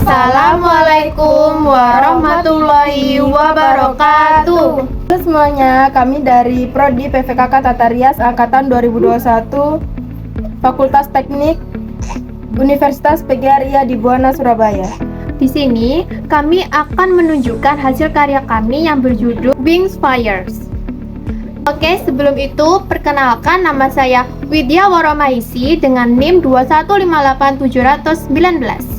Assalamualaikum warahmatullahi wabarakatuh. Halo semuanya, kami dari Prodi PVKK Tata Rias Angkatan 2021 Fakultas Teknik Universitas PGRI di Buana, Surabaya. Di sini kami akan menunjukkan hasil karya kami yang berjudul Wings Fires. Oke, sebelum itu perkenalkan, nama saya Widya Waromaisi dengan NIM 2158719.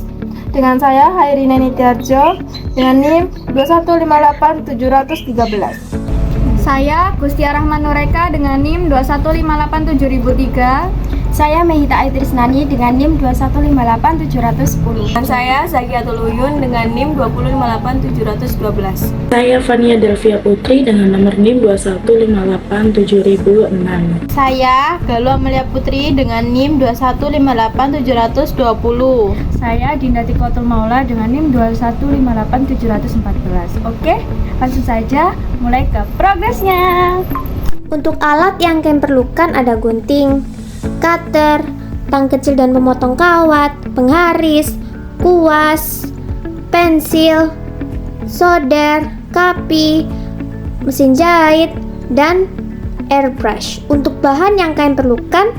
Dengan saya Hairina Nitiarjo dengan NIM 2158713. Saya Gustia Rahman Nureka dengan NIM 2158703. Saya Mehita Aitrisnani dengan NIM 2158710. Dan saya Zakiatul Uyun dengan NIM 2058712. Saya Fania Delvia Putri dengan nomor NIM 2158706. Saya Galuh Amelia Putri dengan NIM 2158720. Saya Dinda Tikotul Maula dengan NIM 2158714. Oke, langsung saja mulai ke progresnya. Untuk alat yang kalian perlukan ada gunting, cutter, tang kecil dan pemotong kawat, pengharis, kuas, pensil, solder, kapi, mesin jahit, dan airbrush. Untuk bahan yang kalian perlukan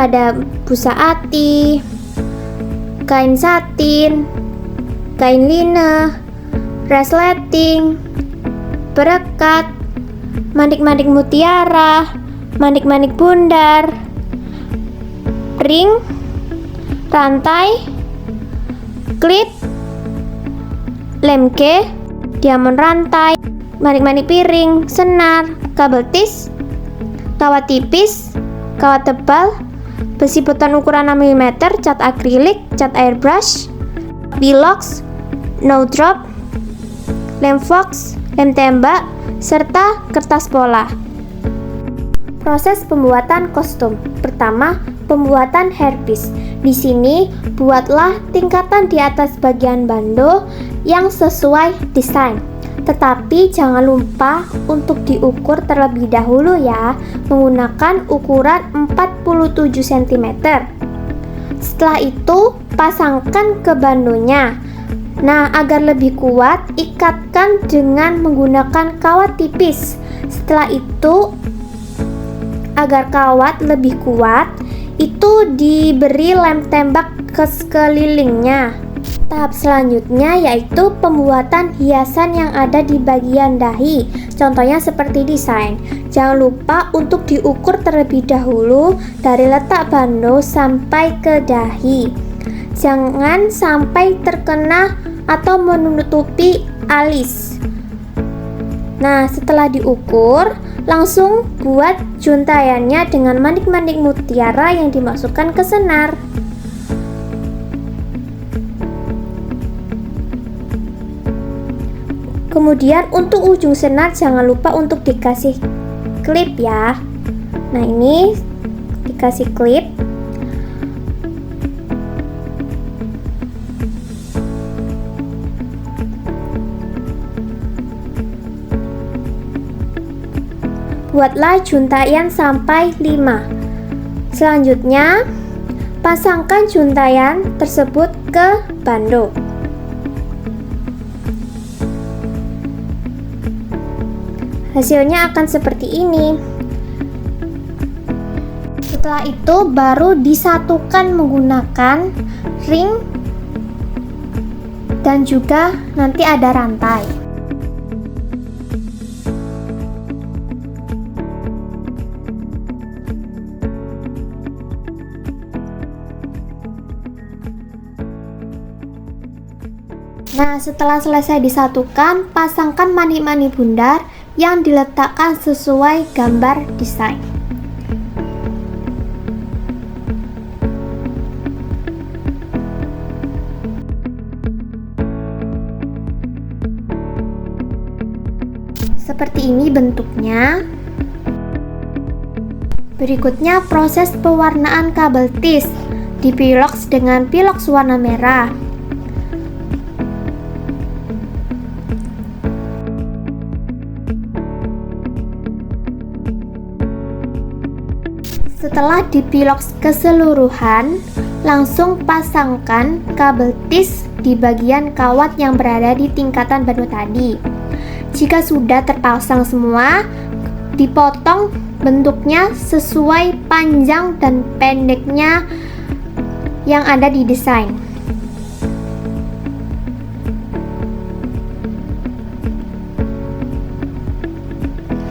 ada busa ati, kain satin, kain linen, resleting, perekat, manik-manik mutiara, manik-manik bundar, ring, rantai, klip, lemke, diamond rantai, manik-manik piring, senar, kabel tis, kawat tipis, kawat tebal, besi botan ukuran 6 mm, cat akrilik, cat airbrush, pilox, no drop, lem fox, lem tembak, serta kertas pola. Proses pembuatan kostum. Pertama, pembuatan hairpiece. Di sini, buatlah tingkatan di atas bagian bando yang sesuai desain. Tetapi jangan lupa untuk diukur terlebih dahulu ya, menggunakan ukuran 47 cm. Setelah itu, pasangkan ke bandonya. Nah, agar lebih kuat, ikatkan dengan menggunakan kawat tipis. Setelah itu, agar kawat lebih kuat, itu diberi lem tembak ke sekelilingnya. Tahap selanjutnya yaitu pembuatan hiasan yang ada di bagian dahi. Contohnya seperti desain. Jangan lupa untuk diukur terlebih dahulu dari letak bando sampai ke dahi. Jangan sampai terkena atau menutupi alis. Nah, setelah diukur, langsung buat juntayannya dengan manik-manik mutiara yang dimasukkan ke senar. Kemudian untuk ujung senar jangan lupa untuk dikasih klip ya. Nah, ini dikasih klip. Buatlah juntayan sampai 5. Selanjutnya, pasangkan juntayan tersebut ke bando. Hasilnya akan seperti ini. Setelah itu baru disatukan menggunakan ring dan juga nanti ada rantai. Nah, setelah selesai disatukan, pasangkan manik-manik bundar yang diletakkan sesuai gambar desain. Seperti ini bentuknya. Berikutnya proses pewarnaan kabel tis. Dipilox dengan pilox warna merah. Setelah dipiloks keseluruhan, langsung pasangkan kabel tis di bagian kawat yang berada di tingkatan bando tadi. Jika sudah terpasang semua, dipotong bentuknya sesuai panjang dan pendeknya yang ada di desain.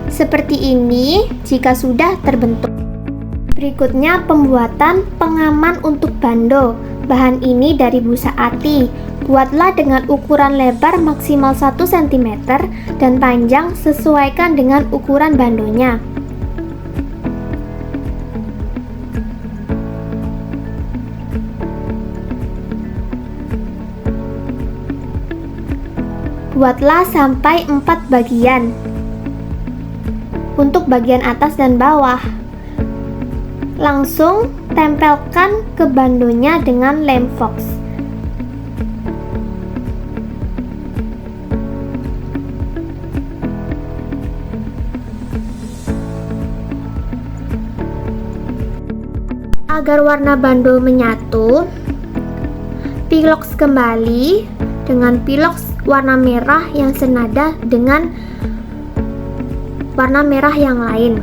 Seperti ini jika sudah terbentuk. Berikutnya pembuatan pengaman untuk bando. Bahan ini dari busa ati. Buatlah dengan ukuran lebar maksimal 1 cm dan panjang sesuaikan dengan ukuran bandonya. Buatlah sampai 4 bagian. Untuk bagian atas dan bawah, langsung tempelkan ke bandonya dengan lem fox. Agar warna bando menyatu, piloks kembali dengan piloks warna merah yang senada dengan warna merah yang lain.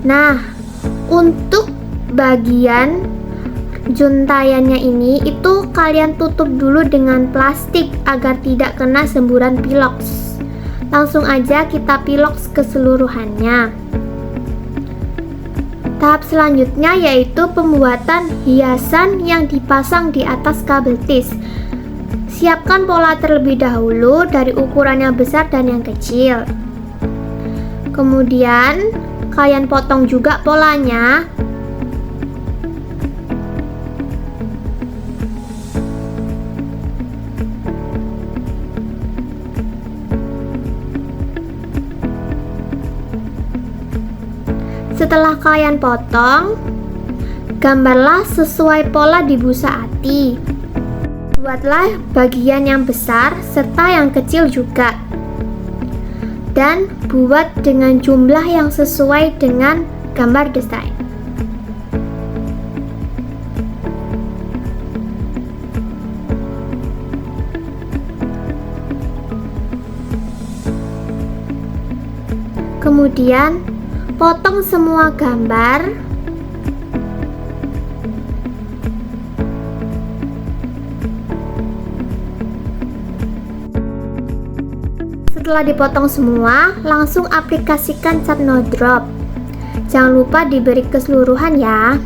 Nah, untuk bagian juntayannya ini itu kalian tutup dulu dengan plastik agar tidak kena semburan piloks. Langsung aja kita piloks keseluruhannya. Tahap selanjutnya yaitu pembuatan hiasan yang dipasang di atas kabel tis. Siapkan pola terlebih dahulu dari ukuran yang besar dan yang kecil. Kemudian kalian potong juga polanya. Setelah kalian potong, gambarlah sesuai pola di busa ati. Buatlah bagian yang besar serta yang kecil juga. Dan buat dengan jumlah yang sesuai dengan gambar desain. Kemudian potong semua gambar. Setelah dipotong semua, langsung aplikasikan cat no drop. Jangan lupa diberi keseluruhan ya.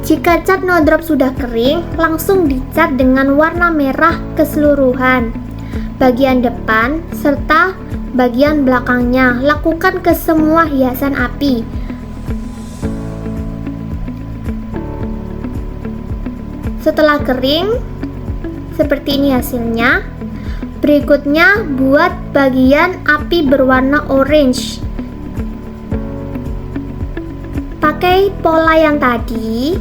Jika cat no drop sudah kering, langsung dicat dengan warna merah keseluruhan bagian depan serta bagian belakangnya. Lakukan ke semua hiasan api. Setelah kering, seperti ini hasilnya. Berikutnya buat bagian api berwarna orange. Pakai pola yang tadi.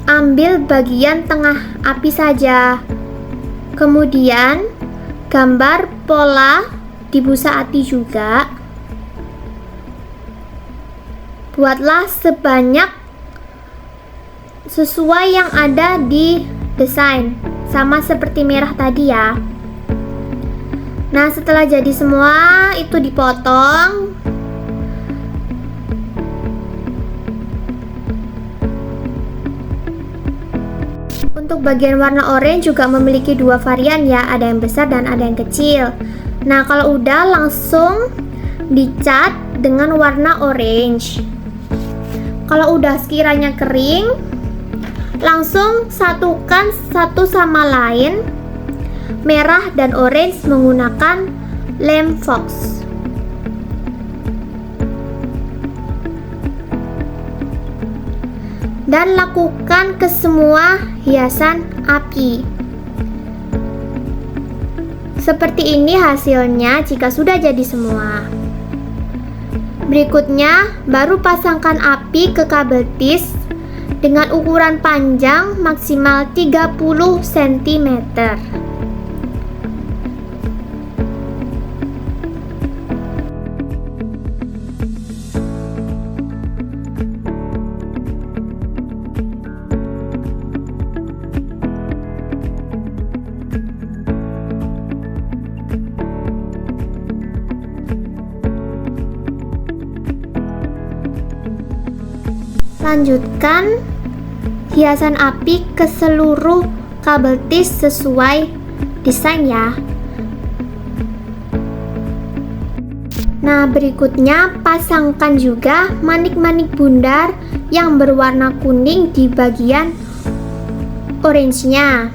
Ambil bagian tengah api saja. Kemudian gambar pola di busa ati juga. Buatlah sebanyak sesuai yang ada di desain. Sama seperti merah tadi ya. Nah, setelah jadi semua itu dipotong. Untuk bagian warna orange juga memiliki dua varian ya, ada yang besar dan ada yang kecil. Nah, kalau udah langsung dicat dengan warna orange. Kalau udah sekiranya kering, langsung satukan satu sama lain merah dan orange menggunakan lem fox. Dan lakukan ke semua hiasan api. Seperti ini hasilnya jika sudah jadi semua. Berikutnya baru pasangkan api ke kabel tis dengan ukuran panjang maksimal 30 cm. Lanjutkan hiasan api ke seluruh kabel tis sesuai desain ya. Nah, berikutnya pasangkan juga manik-manik bundar yang berwarna kuning di bagian orange-nya.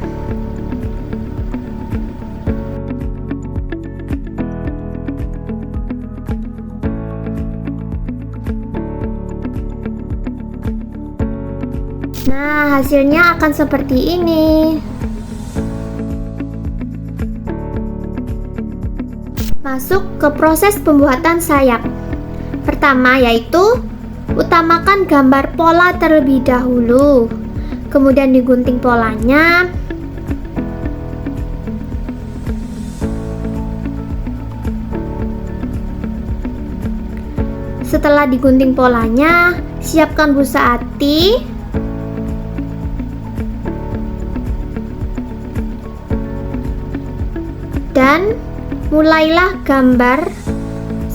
Nah, hasilnya akan seperti ini. Masuk ke proses pembuatan sayap. Pertama yaitu utamakan gambar pola terlebih dahulu, kemudian digunting polanya. Setelah digunting polanya, siapkan busa ati. Dan mulailah gambar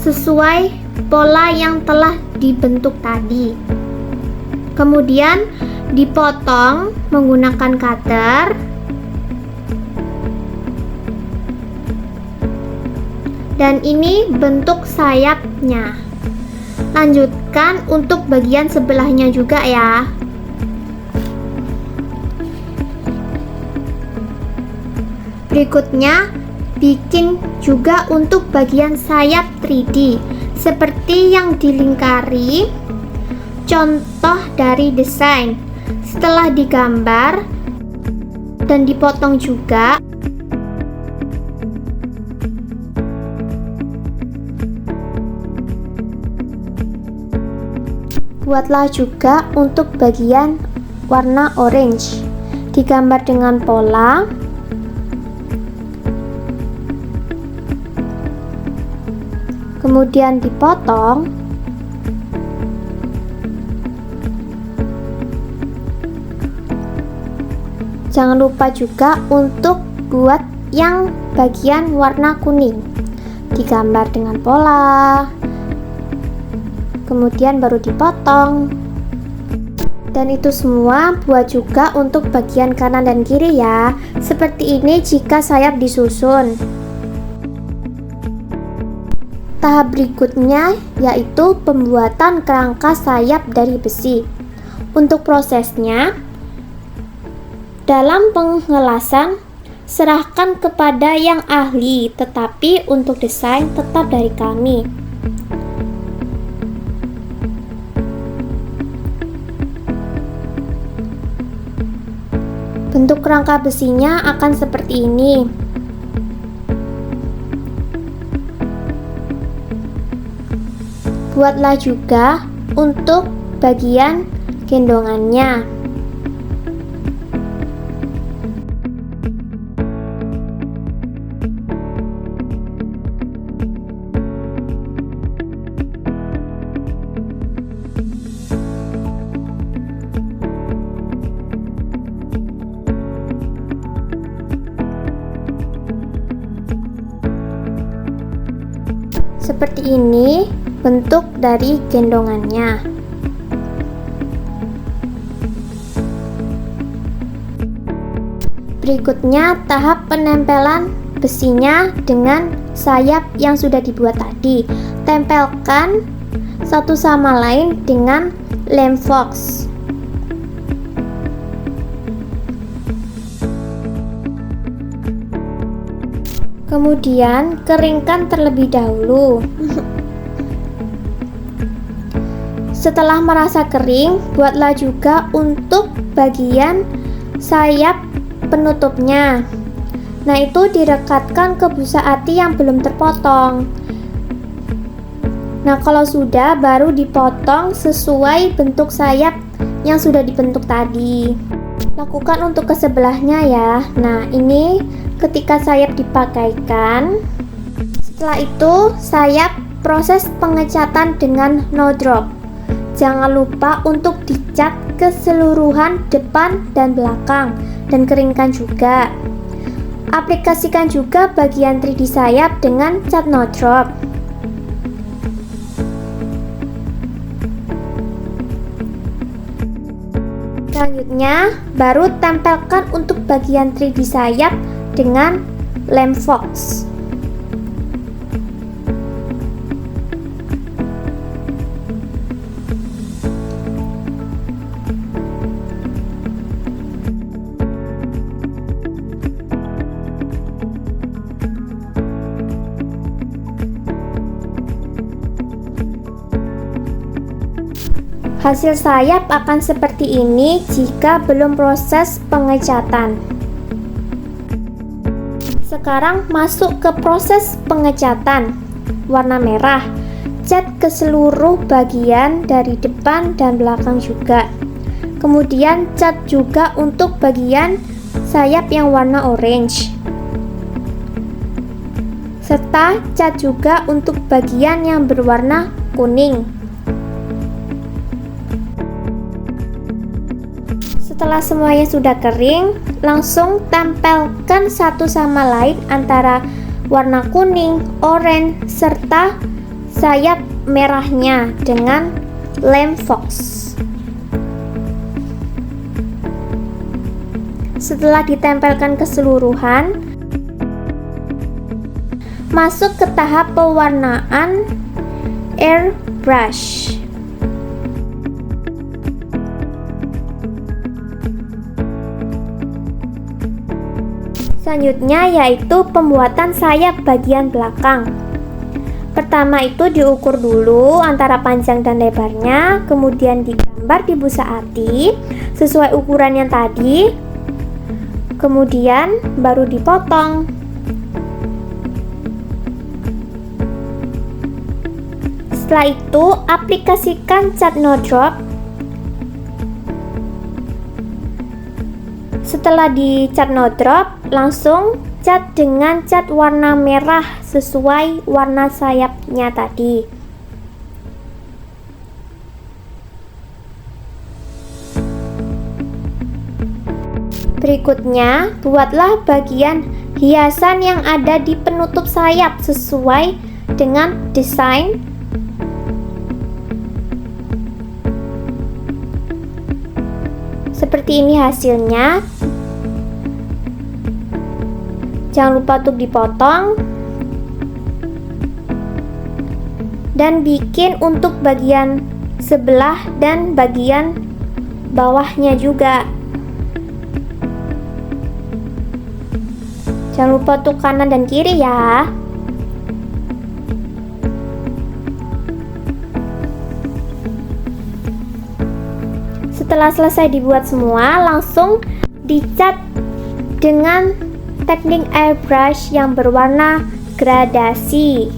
sesuai pola yang telah dibentuk tadi. Kemudian dipotong menggunakan cutter. Dan ini bentuk sayapnya. Lanjutkan untuk bagian sebelahnya juga ya. Berikutnya bikin juga untuk bagian sayap 3D seperti yang dilingkari contoh dari desain. Setelah digambar dan dipotong juga, buatlah juga untuk bagian warna orange. Digambar dengan pola. Kemudian dipotong. Jangan lupa juga untuk buat yang bagian warna kuning. Digambar dengan pola. Kemudian baru dipotong. Dan itu semua buat juga untuk bagian kanan dan kiri ya. Seperti ini jika sayap disusun. Tahap berikutnya yaitu pembuatan kerangka sayap dari besi. Untuk prosesnya, dalam pengelasan serahkan kepada yang ahli, tetapi untuk desain tetap dari kami. Bentuk kerangka besinya akan seperti ini. Buatlah juga untuk bagian gendongannya. Seperti ini bentuk dari gendongannya. Berikutnya tahap penempelan besinya dengan sayap yang sudah dibuat tadi. Tempelkan satu sama lain dengan lem fox. Kemudian keringkan terlebih dahulu. Setelah merasa kering, buatlah juga untuk bagian sayap penutupnya. Nah, itu direkatkan ke busa ati yang belum terpotong. Nah, kalau sudah, baru dipotong sesuai bentuk sayap yang sudah dibentuk tadi. Lakukan untuk ke sebelahnya ya. Nah, ini ketika sayap dipakaikan. Setelah itu, sayap proses pengecatan dengan no drop. Jangan lupa untuk dicat keseluruhan depan dan belakang dan keringkan juga. Aplikasikan juga bagian 3D sayap dengan cat no drop. Selanjutnya, baru tempelkan untuk bagian 3D sayap dengan lem fox. Hasil sayap akan seperti ini jika belum proses pengecatan. Sekarang masuk ke proses pengecatan. Warna merah, cat ke seluruh bagian dari depan dan belakang juga. Kemudian cat juga untuk bagian sayap yang warna orange. Serta cat juga untuk bagian yang berwarna kuning. Setelah semuanya sudah kering, langsung tempelkan satu sama lain antara warna kuning, oranye, serta sayap merahnya dengan lem fox. Setelah ditempelkan keseluruhan, masuk ke tahap pewarnaan airbrush. Selanjutnya yaitu pembuatan sayap bagian belakang. Pertama itu diukur dulu antara panjang dan lebarnya, kemudian digambar di busa ati sesuai ukuran yang tadi, kemudian baru dipotong. Setelah itu aplikasikan cat no drop. Setelah dicat no drop, langsung cat dengan cat warna merah sesuai warna sayapnya tadi. Berikutnya, buatlah bagian hiasan yang ada di penutup sayap sesuai dengan desain. Seperti ini hasilnya. Jangan lupa untuk dipotong dan bikin untuk bagian sebelah dan bagian bawahnya juga. Jangan lupa untuk kanan dan kiri ya. Setelah selesai dibuat semua, langsung dicat dengan teknik airbrush yang berwarna gradasi.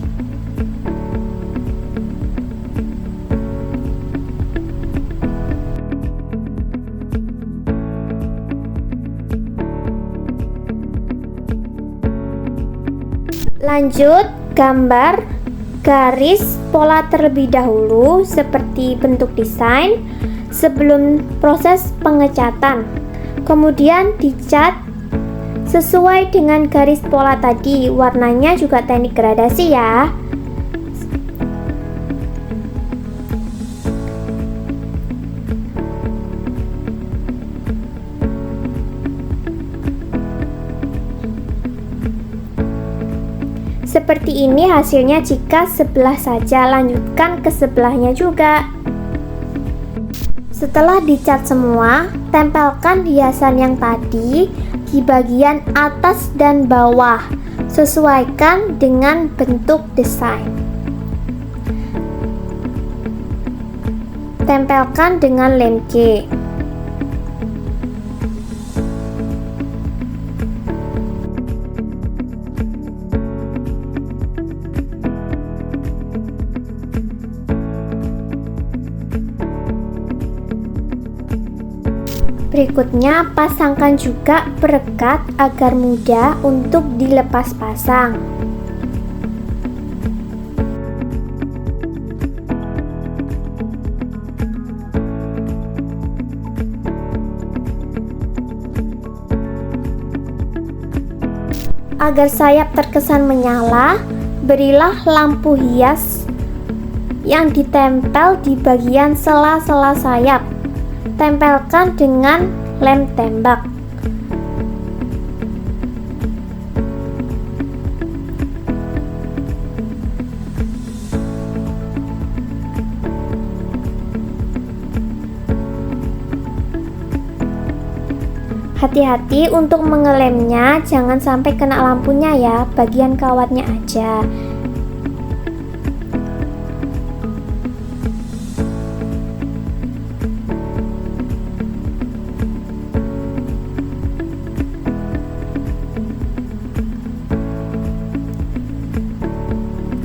Lanjut, gambar garis pola terlebih dahulu seperti bentuk desain sebelum proses pengecatan. Kemudian dicat sesuai dengan garis pola tadi, warnanya juga teknik gradasi ya. Seperti ini hasilnya jika sebelah saja, lanjutkan ke sebelahnya juga. Setelah dicat semua, tempelkan hiasan yang tadi di bagian atas dan bawah, sesuaikan dengan bentuk desain. Tempelkan dengan lem J. Berikutnya, pasangkan juga perekat agar mudah untuk dilepas pasang. Agar sayap terkesan menyala, berilah lampu hias yang ditempel di bagian sela-sela sayap. tempelkan dengan lem tembak. Hati-hati untuk mengelemnya, jangan sampai kena lampunya ya, bagian kawatnya aja.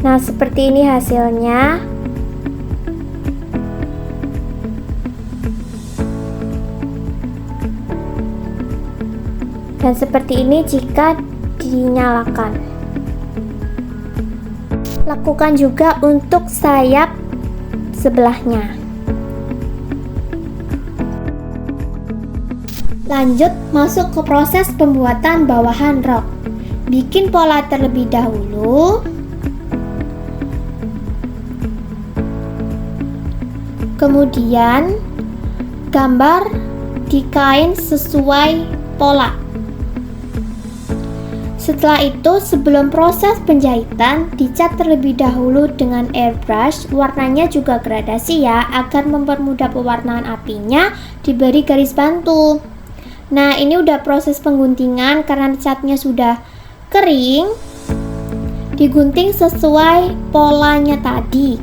Nah, seperti ini hasilnya. Dan seperti ini jika dinyalakan. Lakukan juga untuk sayap sebelahnya. Lanjut masuk ke proses pembuatan bawahan rok. Bikin pola terlebih dahulu. Kemudian gambar di kain sesuai pola. Setelah itu, sebelum proses penjahitan, dicat terlebih dahulu dengan airbrush. Warnanya juga gradasi ya, agar mempermudah pewarnaan apinya, diberi garis bantu. Nah, ini udah proses pengguntingan karena catnya sudah kering. Digunting sesuai polanya tadi.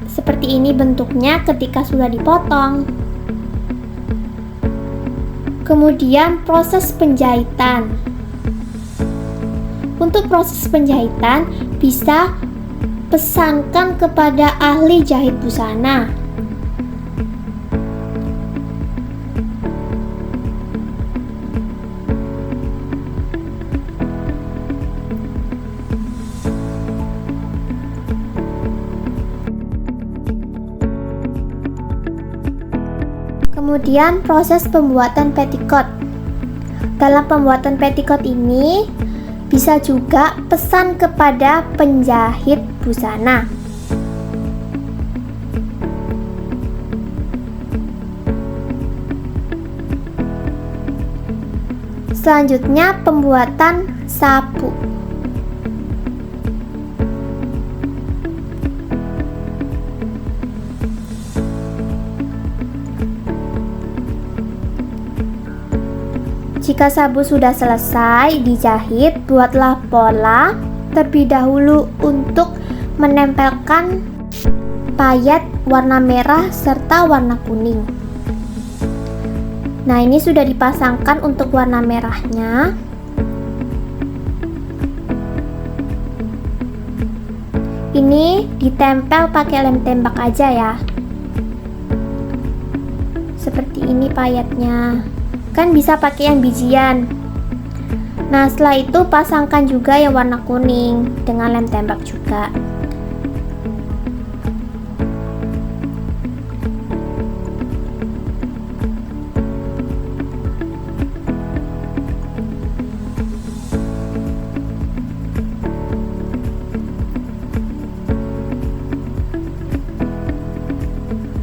Seperti ini bentuknya ketika sudah dipotong. Kemudian proses penjahitan. Untuk proses penjahitan bisa pesankan kepada ahli jahit busana. Kemudian proses pembuatan petticoat. Dalam pembuatan petticoat ini bisa juga pesan kepada penjahit busana. Selanjutnya pembuatan sapu. Jika sabu sudah selesai dijahit, buatlah pola terlebih dahulu untuk menempelkan payet warna merah serta warna kuning. Nah, ini sudah dipasangkan untuk warna merahnya. Ini ditempel pakai lem tembak aja ya. Seperti ini payetnya. Kan bisa pakai yang bijian. Nah, setelah itu pasangkan juga yang warna kuning dengan lem tembak juga.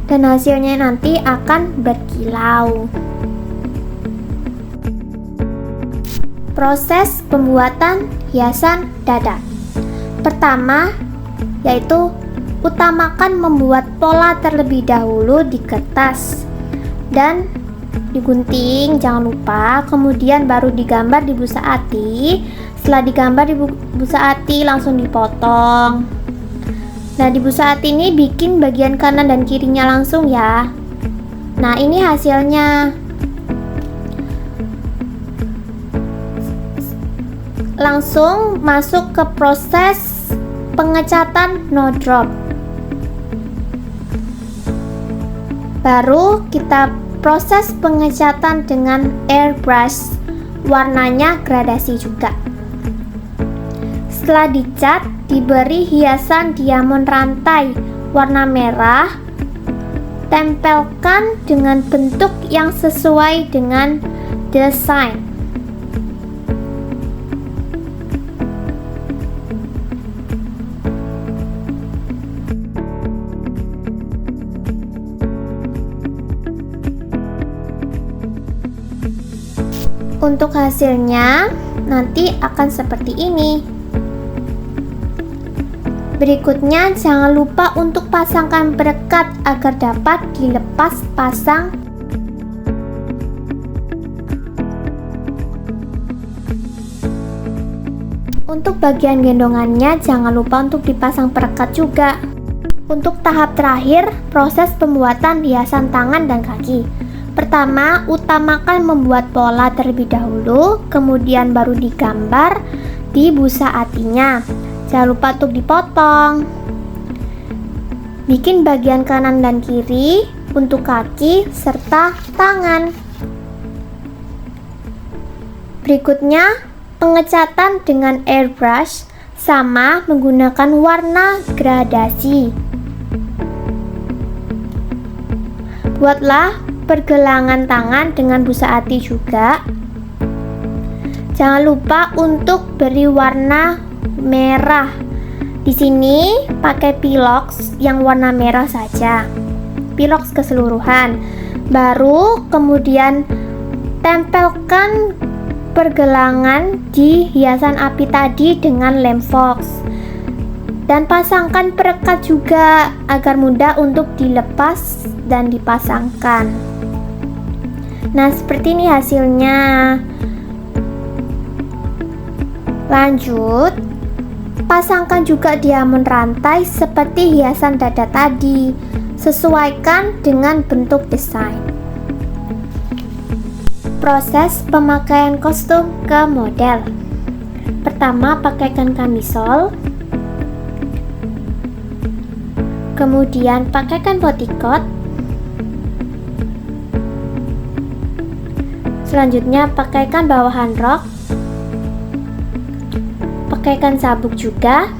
Dan hasilnya nanti akan berkilau. Proses pembuatan hiasan dada. Pertama, yaitu utamakan membuat pola terlebih dahulu di kertas dan digunting, jangan lupa. Kemudian baru digambar di busa ati. Setelah digambar di busa ati langsung dipotong. Nah, di busa ati ini bikin bagian kanan dan kirinya langsung ya. Nah, ini hasilnya. Langsung masuk ke proses pengecatan no drop. Baru kita proses pengecatan dengan airbrush. Warnanya gradasi juga. Setelah dicat, diberi hiasan diamond rantai warna merah. Tempelkan dengan bentuk yang sesuai dengan desain. Untuk hasilnya nanti akan seperti ini. Berikutnya jangan lupa untuk pasangkan perekat agar dapat dilepas pasang. Untuk bagian gendongannya jangan lupa untuk dipasang perekat juga. Untuk tahap terakhir, proses pembuatan hiasan tangan dan kaki. Pertama, utamakan membuat pola terlebih dahulu, kemudian baru digambar di busa atinya. Jangan lupa untuk dipotong. Bikin bagian kanan dan kiri untuk kaki serta tangan. Berikutnya, pengecatan dengan airbrush sama menggunakan warna gradasi. Buatlah pergelangan tangan dengan busa ati juga. Jangan lupa untuk beri warna merah. Di sini pakai pilox yang warna merah saja. Pilox keseluruhan. Baru kemudian tempelkan pergelangan di hiasan api tadi dengan lem fox. Dan pasangkan perekat juga agar mudah untuk dilepas dan dipasangkan. Nah, seperti ini hasilnya. Lanjut, pasangkan juga diamond rantai seperti hiasan dada tadi. Sesuaikan dengan bentuk desain. Proses pemakaian kostum ke model. Pertama, pakaikan kamisol. Kemudian pakaikan bodycoat. Selanjutnya pakaikan bawahan rok. Pakaikan sabuk juga.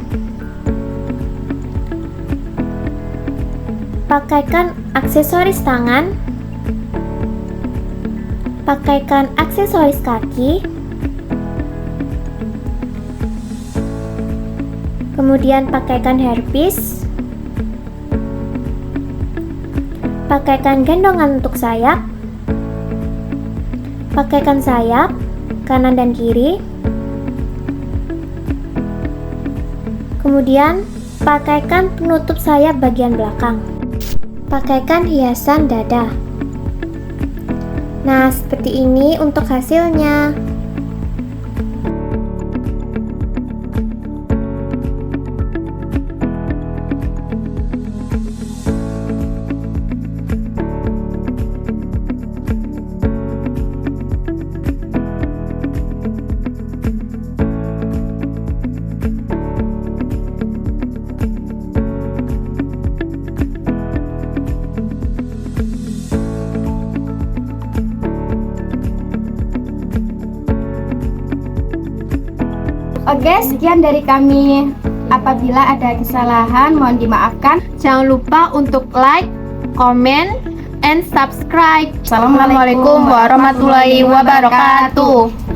Pakaikan aksesoris tangan. Pakaikan aksesoris kaki. Kemudian pakaikan hairpiece. Pakaikan gendongan untuk sayap. Pakaikan sayap kanan dan kiri. Kemudian pakaikan penutup sayap bagian belakang. Pakaikan hiasan dada. Nah, seperti ini untuk hasilnya. Oke, sekian dari kami. Apabila ada kesalahan, mohon dimaafkan. Jangan lupa untuk like, comment, and subscribe. Assalamualaikum warahmatullahi wabarakatuh.